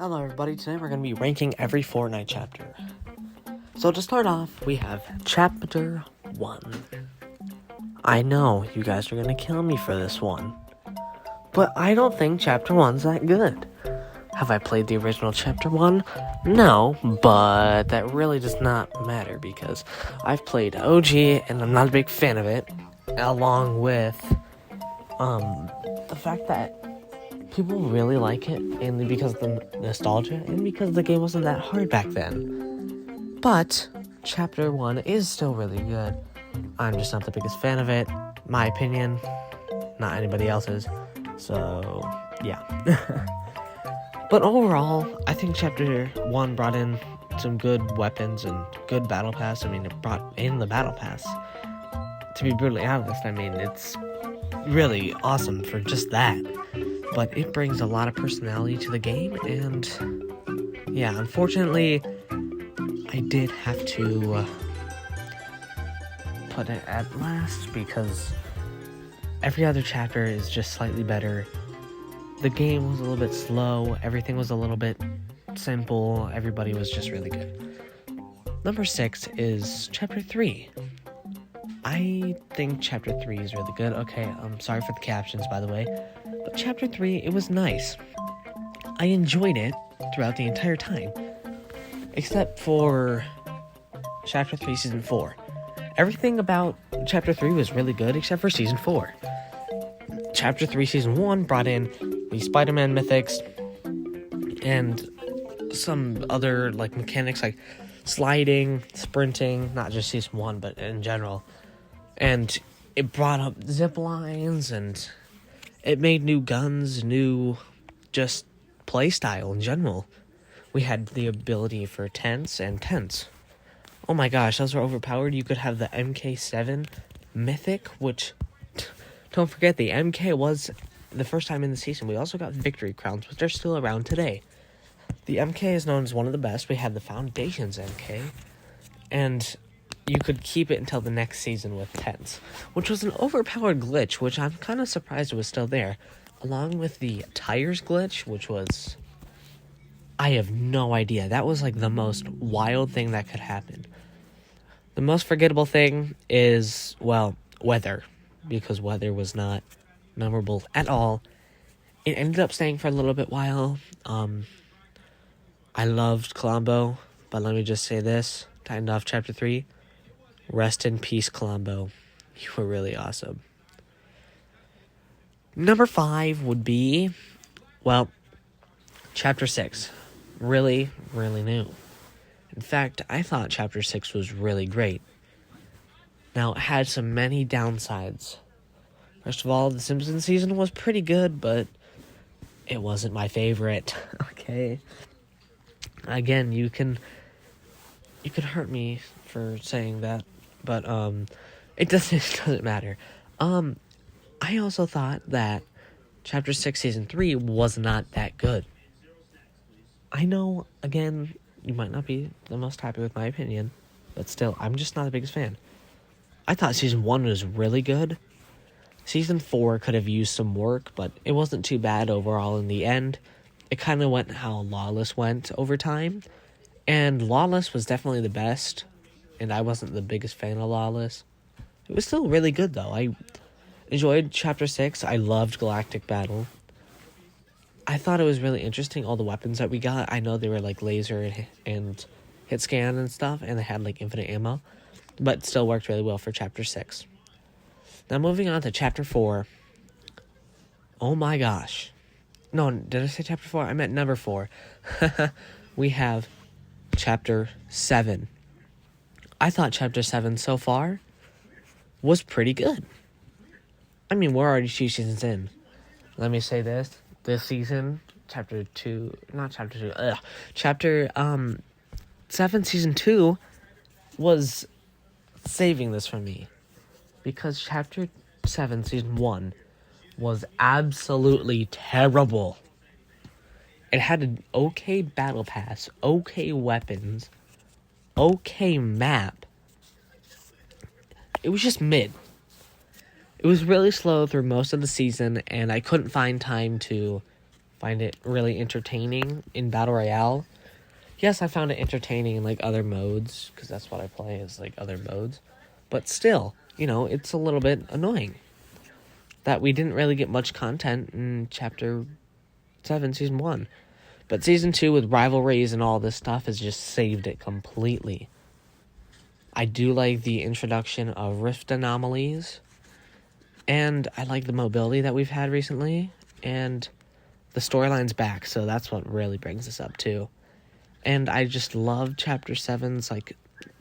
Hello everybody, today we're going to be ranking every Fortnite chapter. So to start off, we have Chapter 1. I know, you guys are going to kill me for this one. But I don't think Chapter 1's that good. Have I played the original Chapter 1? No, but that really does not matter because I've played OG and I'm not a big fan of it. Along with the fact that people really like it, and because of the nostalgia, and because the game wasn't that hard back then. But Chapter 1 is still really good. I'm just not the biggest fan of it. My opinion, not anybody else's. So, yeah. But overall, I think Chapter 1 brought in some good weapons and good battle pass. I mean, it brought in the battle pass. To be brutally honest, I mean, it's really awesome for just that. But it brings a lot of personality to the game, and yeah, unfortunately, I did have to put it at last because every other chapter is just slightly better. The game was a little bit slow, everything was a little bit simple, everybody was just really good. Number 6 is Chapter 3. I think Chapter 3 is really good. Okay, I'm sorry for the captions, by the way. But Chapter 3, it was nice. I enjoyed it throughout the entire time. Except for Chapter 3, Season 4. Everything about Chapter 3 was really good except for Season 4. Chapter 3, Season 1 brought in the Spider-Man mythics and some other mechanics like sliding, sprinting, not just Season 1, but in general. And it brought up zip lines, and it made new guns, new just playstyle in general. We had the ability for tents and tents. Oh my gosh, those are overpowered. You could have the MK7 Mythic, which, don't forget, the MK was the first time in the season. We also got Victory Crowns, which are still around today. The MK is known as one of the best. We had the Foundations MK, and you could keep it until the next season with tents, which was an overpowered glitch, which I'm kind of surprised it was still there, along with the tires glitch, which was, I have no idea. That was the most wild thing that could happen. The most forgettable thing is, well, weather, because weather was not memorable at all. It ended up staying for a little bit while. I loved Colombo, but let me just say this, to end off Chapter 3, rest in peace, Colombo. You were really awesome. Number 5 would be, well, Chapter 6. Really, really new. In fact, I thought Chapter 6 was really great. Now, it had some many downsides. First of all, the Simpsons season was pretty good, but it wasn't my favorite. Okay? Again, you could hurt me for saying that, but it doesn't matter. I also thought that Chapter 6 Season 3 was not that good. I know, again, you might not be the most happy with my opinion, but still, I'm just not the biggest fan. I thought Season 1 was really good. Season 4 could have used some work, but it wasn't too bad overall in the end. It kind of went how Lawless went over time, and Lawless was definitely the best, and I wasn't the biggest fan of Lawless. It was still really good, though. I enjoyed Chapter 6. I loved Galactic Battle. I thought it was really interesting, all the weapons that we got. I know they were laser and hit scan and stuff, and they had infinite ammo, but it still worked really well for Chapter 6. Now moving on to Chapter 4. Oh my gosh. No, did I say Chapter 4? I meant number 4. We have Chapter 7. I thought Chapter 7 so far was pretty good. I mean, we're already 2 seasons in. Let me say this. This season, Chapter 7 Season 2 was saving this for me. Because Chapter 7 Season 1 was absolutely terrible. It had an okay battle pass, okay weapons, okay map. It was just mid. It was really slow through most of the season, and I couldn't find time to find it really entertaining in Battle Royale. Yes, I found it entertaining in, like, other modes, because that's what I play, is, like, other modes. But still, it's a little bit annoying that we didn't really get much content in Chapter 7, Season 1. But Season 2, with rivalries and all this stuff, has just saved it completely. I do like the introduction of rift anomalies, and I like the mobility that we've had recently, and the storyline's back, so that's what really brings us up, too. And I just love Chapter 7's, like,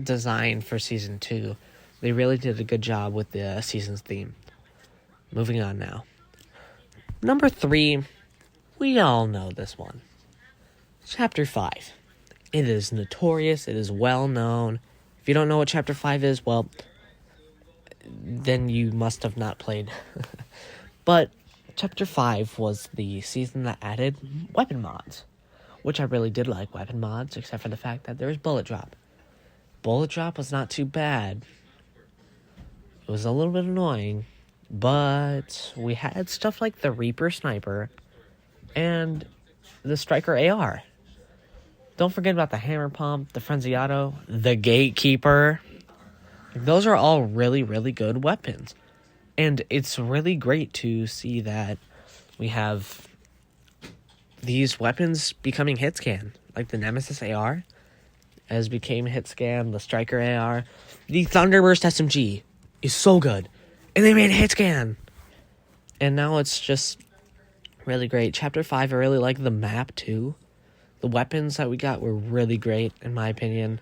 design for Season 2. They really did a good job with the season's theme. Moving on now. Number 3, we all know this one. Chapter 5. It is notorious, it is well known. If you don't know what Chapter 5 is, well, then you must have not played. But Chapter 5 was the season that added weapon mods, which I really did like weapon mods, except for the fact that there was bullet drop. Bullet drop was not too bad. It was a little bit annoying, but we had stuff like the Reaper Sniper and the Striker AR. Don't forget about the Hammer Pump, the Frenzy Auto, the Gatekeeper. Those are all really, really good weapons. And it's really great to see that we have these weapons becoming hit scan, like the Nemesis AR as became hit scan, the Striker AR, the Thunderburst SMG is so good, and they made hit scan, and now it's just really great. Chapter 5, I really like the map too. The weapons that we got were really great, in my opinion.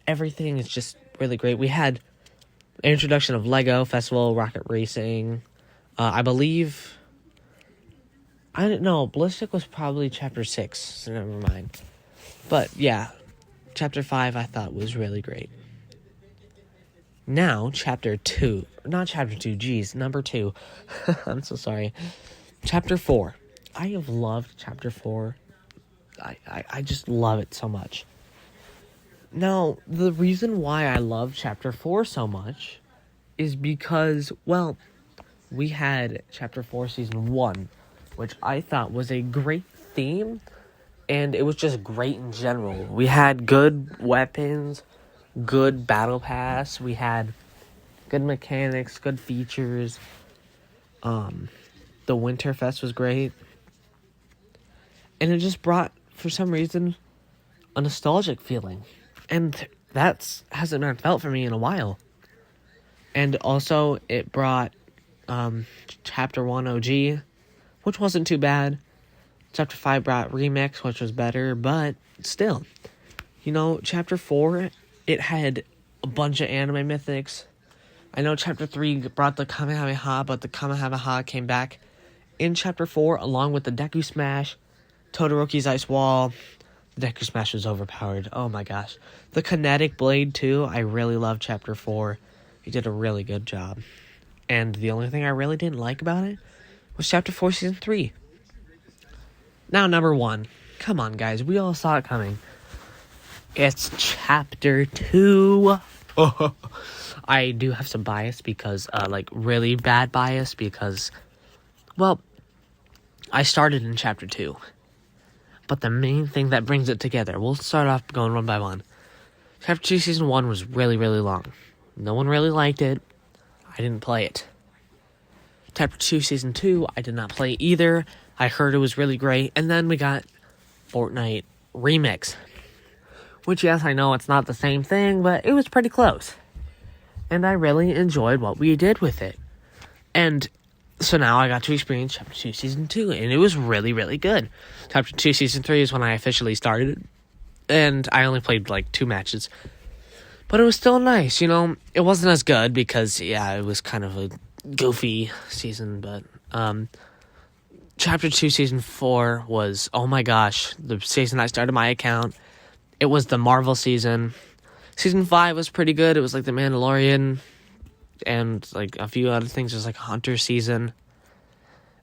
Everything is just really great. We had an introduction of Lego Festival, Rocket Racing. I believe, I don't know, Ballistic was probably Chapter 6, so never mind. But yeah, Chapter 5 I thought was really great. Now, Chapter 2. Not Chapter 2, geez, number 2. I'm so sorry. Chapter 4. I have loved Chapter 4. I just love it so much. Now, the reason why I love Chapter 4 so much is because, well, we had Chapter 4 Season 1, which I thought was a great theme, and it was just great in general. We had good weapons, good battle pass, we had good mechanics, good features. The Winterfest was great. And it just brought, for some reason, a nostalgic feeling. And that hasn't been felt for me in a while. And also, it brought Chapter 1 OG, which wasn't too bad. Chapter 5 brought Remix, which was better, but still. Chapter 4, it had a bunch of anime mythics. I know Chapter 3 brought the Kamehameha, but the Kamehameha came back in Chapter 4, along with the Deku Smash, Todoroki's Ice Wall. The Deku Smash was overpowered. Oh my gosh. The Kinetic Blade, too. I really loved Chapter 4. He did a really good job. And the only thing I really didn't like about it was Chapter 4, Season 3. Now, number 1. Come on, guys. We all saw it coming. It's Chapter 2. I do have some bias because, really bad bias because, well, I started in Chapter 2. But the main thing that brings it together, we'll start off going one by one. Chapter 2 Season 1 was really, really long. No one really liked it. I didn't play it. Chapter 2 Season 2, I did not play either. I heard it was really great. And then we got Fortnite Remix. Which, yes, I know it's not the same thing, but it was pretty close. And I really enjoyed what we did with it. And so now I got to experience Chapter 2 Season 2, and it was really, really good. Chapter 2 Season 3 is when I officially started, and I only played, 2 matches. But it was still nice, It wasn't as good because, yeah, it was kind of a goofy season, but, Chapter 2 Season 4 was, oh my gosh, the season I started my account. It was the Marvel season. Season 5 was pretty good. It was like the Mandalorian and a few other things. It was like a Hunter season.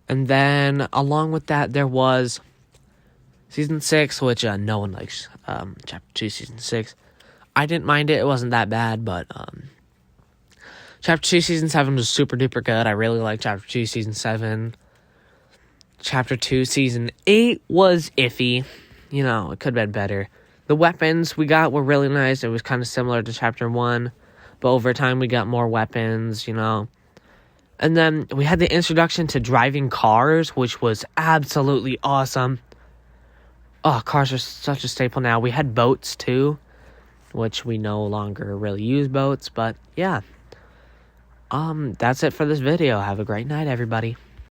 And then along with that, there was Season 6, which no one likes. Chapter 2 Season 6. I didn't mind it. It wasn't that bad, but Chapter 2 Season 7 was super duper good. I really liked Chapter 2 Season 7. Chapter 2, Season 8 was iffy. You know, it could have been better. The weapons we got were really nice. It was kind of similar to Chapter 1. But over time, we got more weapons, you know. And then we had the introduction to driving cars, which was absolutely awesome. Oh, cars are such a staple now. We had boats, too, which we no longer really use boats. But, yeah. That's it for this video. Have a great night, everybody.